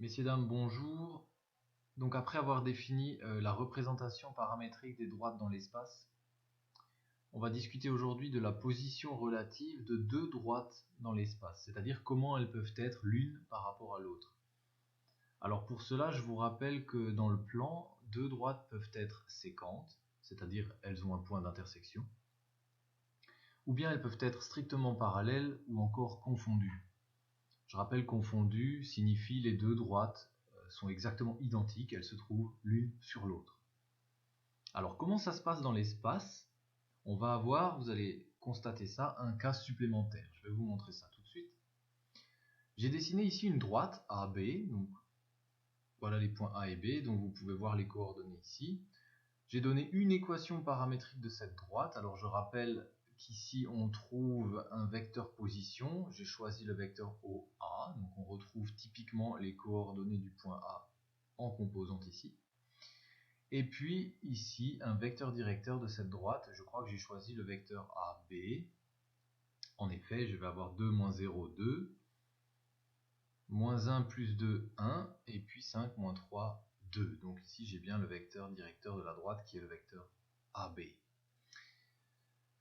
Messieurs, dames, bonjour. Donc après avoir défini la représentation paramétrique des droites dans l'espace, on va discuter aujourd'hui de la position relative de deux droites dans l'espace, c'est-à-dire comment elles peuvent être l'une par rapport à l'autre. Alors pour cela, je vous rappelle que dans le plan, deux droites peuvent être sécantes, c'est-à-dire elles ont un point d'intersection, ou bien elles peuvent être strictement parallèles ou encore confondues. Je rappelle confondues signifie les deux droites sont exactement identiques, elles se trouvent l'une sur l'autre. Alors comment ça se passe dans l'espace? On va avoir, vous allez constater ça, un cas supplémentaire. Je vais vous montrer ça tout de suite. J'ai dessiné ici une droite AB, donc voilà les points A et B, donc vous pouvez voir les coordonnées ici. J'ai donné une équation paramétrique de cette droite. Alors je rappelle qu'ici on trouve un vecteur position. J'ai choisi le vecteur OA, donc on retrouve typiquement les coordonnées du point A en composante ici. Et puis ici un vecteur directeur de cette droite. Je crois que j'ai choisi le vecteur AB. En effet, je vais avoir 2, moins 0, 2. Moins 1 plus 2, 1. Et puis 5, moins 3, 2. Donc ici j'ai bien le vecteur directeur de la droite qui est le vecteur AB.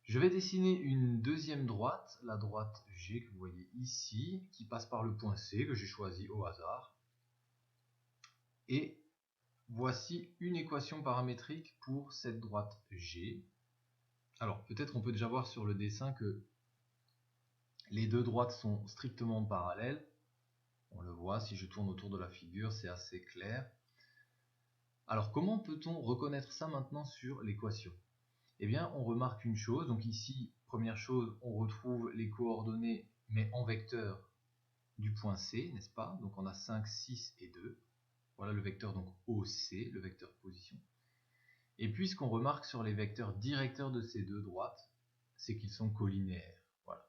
Je vais dessiner une deuxième droite, la droite G que vous voyez ici, qui passe par le point C que j'ai choisi au hasard. Et voici une équation paramétrique pour cette droite G. Alors peut-être on peut déjà voir sur le dessin que les deux droites sont strictement parallèles. On le voit, si je tourne autour de la figure, c'est assez clair. Alors comment peut-on reconnaître ça maintenant sur l'équation? Eh bien, on remarque une chose. Donc ici, première chose, on retrouve les coordonnées, mais en vecteur du point C, n'est-ce pas? Donc on a 5, 6 et 2. Voilà le vecteur donc OC, le vecteur position. Et puis ce qu'on remarque sur les vecteurs directeurs de ces deux droites, c'est qu'ils sont collinaires. Voilà.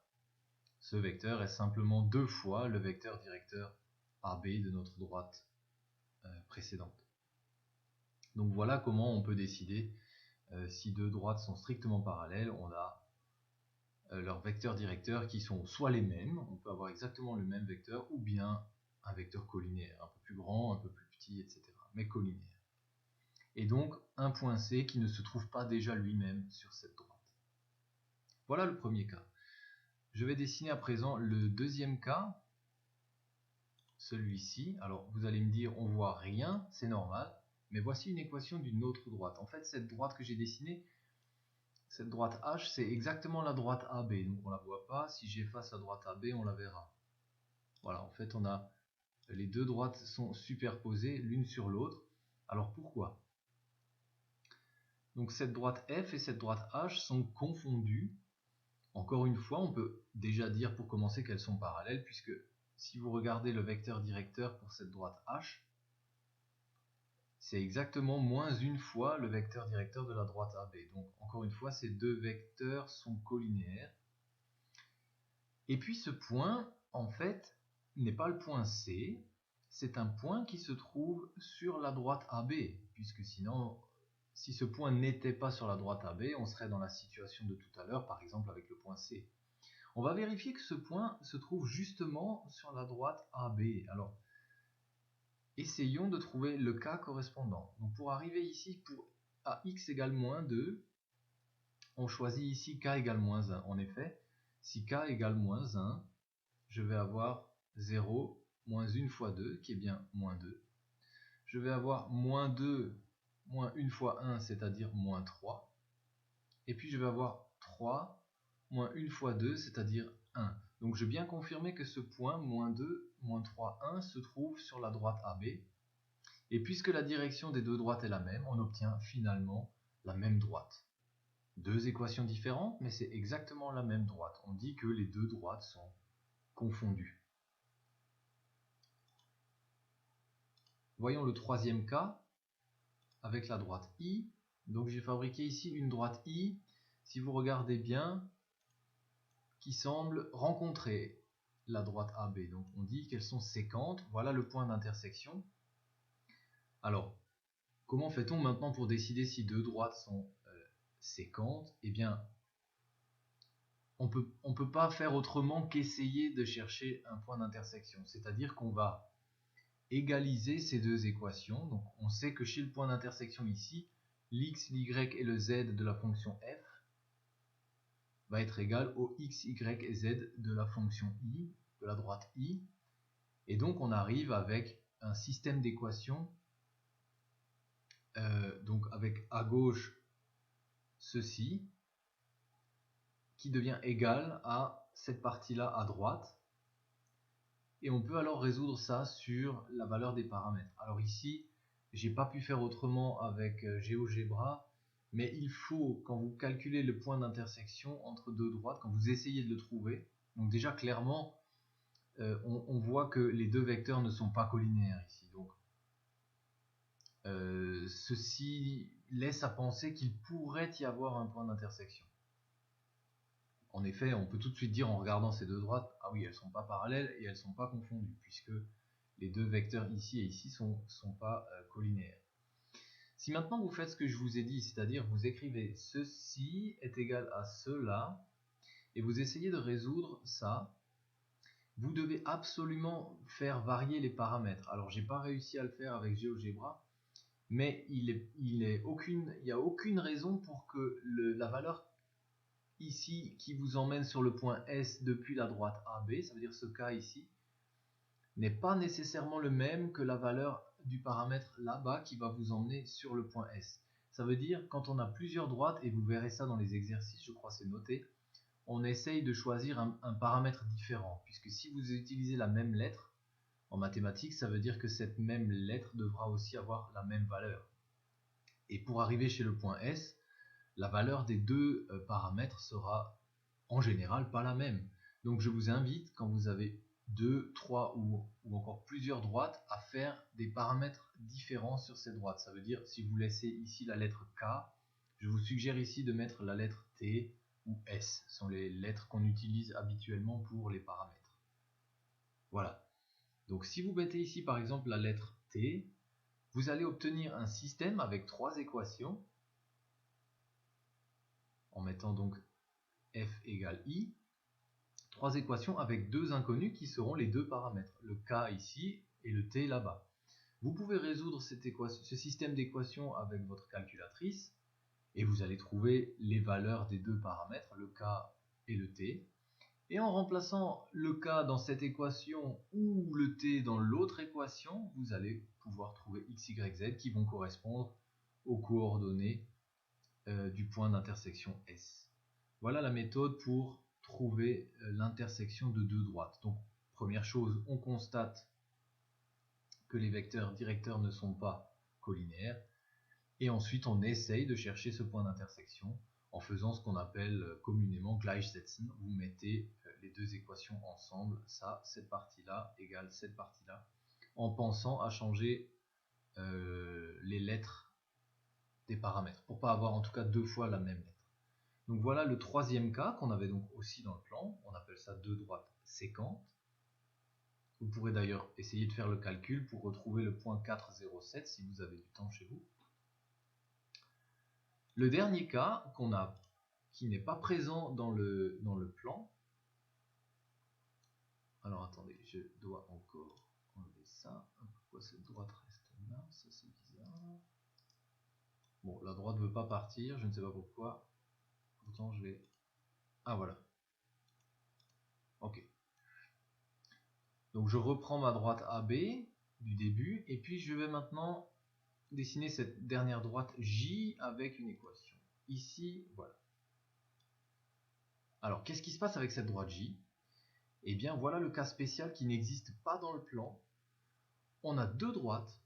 Ce vecteur est simplement deux fois le vecteur directeur AB de notre droite précédente. Donc voilà comment on peut décider si deux droites sont strictement parallèles. On a leurs vecteurs directeurs qui sont soit les mêmes, on peut avoir exactement le même vecteur, ou bien un vecteur collinaire, un peu plus grand, un peu plus petit, etc. Mais collinaire. Et donc un point C qui ne se trouve pas déjà lui-même sur cette droite. Voilà le premier cas. Je vais dessiner à présent le deuxième cas, celui-ci. Alors vous allez me dire, on voit rien, c'est normal, mais voici une équation d'une autre droite. En fait, cette droite que j'ai dessinée, cette droite H, c'est exactement la droite AB, donc on ne la voit pas. Si j'efface la droite AB, on la verra. Voilà, en fait, on a les deux droites sont superposées l'une sur l'autre. Alors pourquoi? Donc cette droite F et cette droite H sont confondues. Encore une fois, on peut déjà dire pour commencer qu'elles sont parallèles, puisque si vous regardez le vecteur directeur pour cette droite H, c'est exactement moins une fois le vecteur directeur de la droite AB. Donc encore une fois, ces deux vecteurs sont collinaires. Et puis ce point, en fait, n'est pas le point C, c'est un point qui se trouve sur la droite AB, puisque sinon, si ce point n'était pas sur la droite AB, on serait dans la situation de tout à l'heure, par exemple avec le point C. On va vérifier que ce point se trouve justement sur la droite AB. Alors, essayons de trouver le cas correspondant. Donc pour arriver ici, pour à x égale moins 2, on choisit ici k égale moins 1. En effet, si k égale moins 1, je vais avoir 0 moins 1 fois 2, qui est bien moins 2. Je vais avoir moins 2 moins 1 fois 1, c'est-à-dire moins 3. Et puis je vais avoir 3 moins 1 fois 2, c'est-à-dire 1. Donc je vais bien confirmer que ce point, moins 2, moins 3, 1, se trouve sur la droite AB. Et puisque la direction des deux droites est la même, on obtient finalement la même droite. Deux équations différentes, mais c'est exactement la même droite. On dit que les deux droites sont confondues. Voyons le troisième cas avec la droite I. Donc j'ai fabriqué ici une droite I, si vous regardez bien, qui semble rencontrer la droite AB. Donc on dit qu'elles sont séquentes. Voilà le point d'intersection. Alors, comment fait-on maintenant pour décider si deux droites sont séquentes? Eh bien, on peut pas faire autrement qu'essayer de chercher un point d'intersection. C'est-à-dire qu'on va égaliser ces deux équations. Donc on sait que chez le point d'intersection ici, l'x, l'y et le z de la fonction f va être égal au x, y et z de la fonction i, de la droite i. Et donc on arrive avec un système d'équations, donc avec à gauche ceci, qui devient égal à cette partie-là à droite. Et on peut alors résoudre ça sur la valeur des paramètres. Alors ici, j'ai pas pu faire autrement avec GeoGebra, mais il faut, quand vous calculez le point d'intersection entre deux droites, quand vous essayez de le trouver, donc déjà clairement, on voit que les deux vecteurs ne sont pas collinaires ici. Donc, ceci laisse à penser qu'il pourrait y avoir un point d'intersection. En effet, on peut tout de suite dire en regardant ces deux droites, ah oui, elles ne sont pas parallèles et elles ne sont pas confondues, puisque les deux vecteurs ici et ici sont pas collinaires. Si maintenant vous faites ce que je vous ai dit, c'est-à-dire vous écrivez ceci est égal à cela, et vous essayez de résoudre ça, vous devez absolument faire varier les paramètres. Alors j'ai pas réussi à le faire avec GeoGebra, mais il n'y a aucune raison pour que la valeur ici qui vous emmène sur le point S depuis la droite AB, ça veut dire ce cas ici, n'est pas nécessairement le même que la valeur du paramètre là-bas qui va vous emmener sur le point S. Ça veut dire quand on a plusieurs droites, et vous verrez ça dans les exercices, je crois c'est noté, on essaye de choisir un paramètre différent, puisque si vous utilisez la même lettre, en mathématiques, ça veut dire que cette même lettre devra aussi avoir la même valeur. Et pour arriver chez le point S, la valeur des deux paramètres sera en général pas la même. Donc je vous invite, quand vous avez 2, 3 ou encore plusieurs droites, à faire des paramètres différents sur ces droites. Ça veut dire, si vous laissez ici la lettre K, je vous suggère ici de mettre la lettre T ou S. Ce sont les lettres qu'on utilise habituellement pour les paramètres. Voilà. Donc si vous mettez ici par exemple la lettre T, vous allez obtenir un système avec trois équations, en mettant donc f égale i, trois équations avec deux inconnus qui seront les deux paramètres, le k ici et le t là-bas. Vous pouvez résoudre ce système d'équations avec votre calculatrice et vous allez trouver les valeurs des deux paramètres, le k et le t. Et en remplaçant le k dans cette équation ou le t dans l'autre équation, vous allez pouvoir trouver x, y, z qui vont correspondre aux coordonnées du point d'intersection S. Voilà la méthode pour trouver l'intersection de deux droites. Donc, première chose, on constate que les vecteurs directeurs ne sont pas collinaires. Et ensuite, on essaye de chercher ce point d'intersection en faisant ce qu'on appelle communément Gleichsetzen. Vous mettez les deux équations ensemble, ça, cette partie-là égale cette partie-là, en pensant à changer les lettres des paramètres, pour ne pas avoir en tout cas deux fois la même lettre. Donc voilà le troisième cas qu'on avait donc aussi dans le plan, on appelle ça deux droites séquentes. Vous pourrez d'ailleurs essayer de faire le calcul pour retrouver le point 4,07 si vous avez du temps chez vous. Le dernier cas qui n'est pas présent dans le plan, alors attendez, je dois encore enlever ça. Pourquoi cette droite reste là? Ça c'est bizarre. Bon, la droite ne veut pas partir, je ne sais pas pourquoi. Pourtant je vais... Ah voilà. Ok. Donc je reprends ma droite AB du début, et puis je vais maintenant dessiner cette dernière droite J avec une équation. Ici, voilà. Alors, qu'est-ce qui se passe avec cette droite J? Eh bien, voilà le cas spécial qui n'existe pas dans le plan. On a deux droites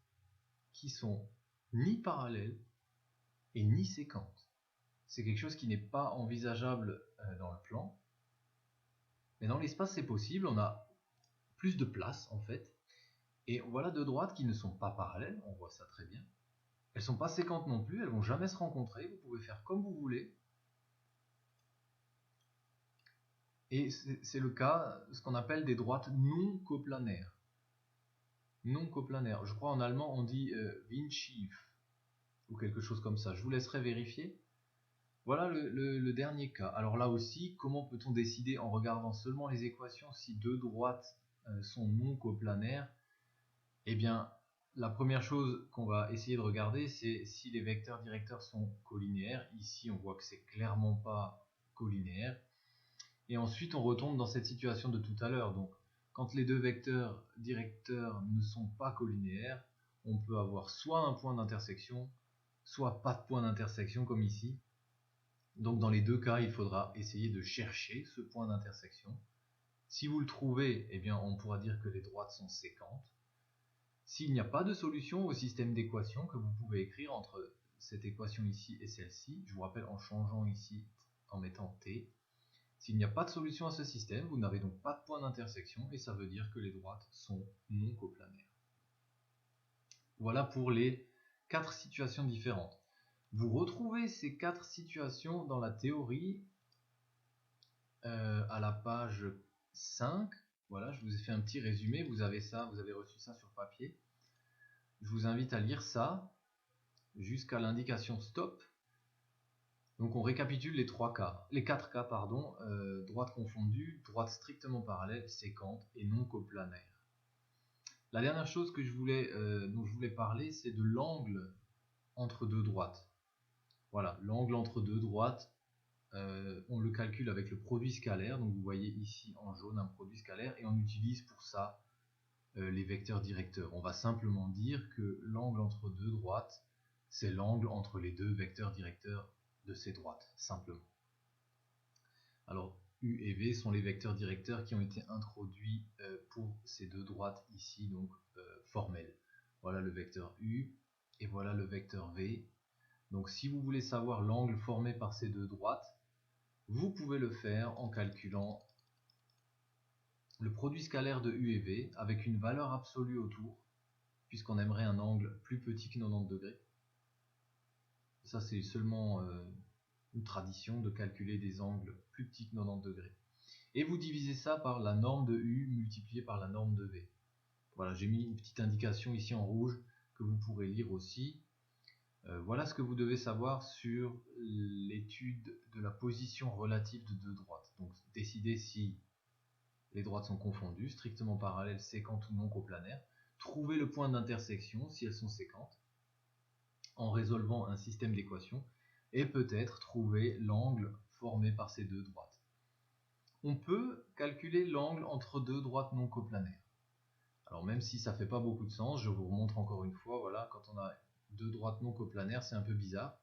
qui sont ni parallèles et ni séquentes. C'est quelque chose qui n'est pas envisageable dans le plan. Mais dans l'espace, c'est possible. On a plus de place, en fait. Et voilà deux droites qui ne sont pas parallèles. On voit ça très bien. Elles ne sont pas séquentes non plus. Elles ne vont jamais se rencontrer. Vous pouvez faire comme vous voulez. Et c'est le cas, ce qu'on appelle des droites non coplanaires. Non coplanaires. Je crois en allemand on dit Windschief ou quelque chose comme ça. Je vous laisserai vérifier. Voilà le dernier cas. Alors là aussi, comment peut-on décider en regardant seulement les équations si deux droites sont non coplanaires? Eh bien, la première chose qu'on va essayer de regarder, c'est si les vecteurs directeurs sont collinéaires. Ici, on voit que c'est clairement pas collinéaire. Et ensuite, on retombe dans cette situation de tout à l'heure. Donc, quand les deux vecteurs directeurs ne sont pas collinéaires, on peut avoir soit un point d'intersection, soit pas de point d'intersection comme ici. Donc dans les deux cas, il faudra essayer de chercher ce point d'intersection. Si vous le trouvez, eh bien, on pourra dire que les droites sont séquentes. S'il n'y a pas de solution au système d'équations que vous pouvez écrire entre cette équation ici et celle-ci, je vous rappelle en changeant ici, en mettant t, s'il n'y a pas de solution à ce système, vous n'avez donc pas de point d'intersection et ça veut dire que les droites sont non coplanaires. Voilà pour les 4 situations différentes. Vous retrouvez ces 4 situations dans la théorie à la page 5. Voilà, je vous ai fait un petit résumé, vous avez ça, vous avez reçu ça sur papier. Je vous invite à lire ça jusqu'à l'indication stop. Donc on récapitule les 4 cas, pardon, droite confondue, droite strictement parallèle, séquente et non coplanaire. La dernière chose que dont je voulais parler, c'est de l'angle entre deux droites. Voilà, l'angle entre deux droites, on le calcule avec le produit scalaire. Donc vous voyez ici en jaune un produit scalaire et on utilise pour ça les vecteurs directeurs. On va simplement dire que l'angle entre deux droites, c'est l'angle entre les deux vecteurs directeurs de ces droites, simplement. Alors, U et V sont les vecteurs directeurs qui ont été introduits pour ces deux droites ici, donc formelles. Voilà le vecteur U et voilà le vecteur V. Donc si vous voulez savoir l'angle formé par ces deux droites, vous pouvez le faire en calculant le produit scalaire de U et V avec une valeur absolue autour, puisqu'on aimerait un angle plus petit que 90 degrés. Ça c'est seulement une tradition de calculer des angles plus petits que 90 degrés. Et vous divisez ça par la norme de U multipliée par la norme de V. Voilà, j'ai mis une petite indication ici en rouge que vous pourrez lire aussi. Voilà ce que vous devez savoir sur l'étude de la position relative de deux droites. Donc décider si les droites sont confondues, strictement parallèles, séquentes ou non coplanaires. Trouver le point d'intersection si elles sont séquentes en résolvant un système d'équations et peut-être trouver l'angle formé par ces deux droites. On peut calculer l'angle entre deux droites non coplanaires. Alors même si ça ne fait pas beaucoup de sens, je vous remontre encore une fois, voilà, quand on a deux droites non coplanaires, c'est un peu bizarre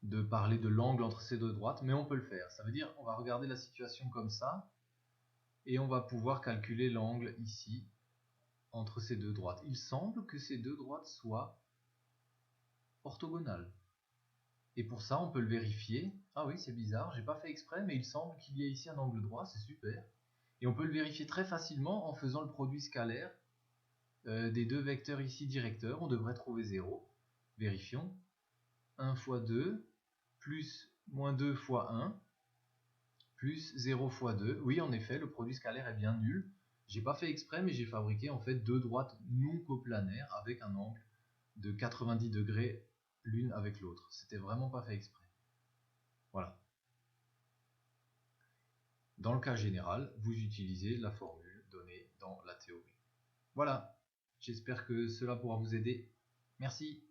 de parler de l'angle entre ces deux droites, mais on peut le faire. Ça veut dire on va regarder la situation comme ça, et on va pouvoir calculer l'angle ici, entre ces deux droites. Il semble que ces deux droites soient orthogonales. Et pour ça, on peut le vérifier. Ah oui, c'est bizarre, j'ai pas fait exprès, mais il semble qu'il y ait ici un angle droit, c'est super. Et on peut le vérifier très facilement en faisant le produit scalaire des deux vecteurs ici directeurs. On devrait trouver 0. Vérifions. 1 fois 2, plus moins 2 fois 1, plus 0 fois 2. Oui, en effet, le produit scalaire est bien nul. J'ai pas fait exprès, mais j'ai fabriqué en fait deux droites non coplanaires avec un angle de 90 degrés l'une avec l'autre. C'était vraiment pas fait exprès. Voilà. Dans le cas général, vous utilisez la formule donnée dans la théorie. Voilà. J'espère que cela pourra vous aider. Merci.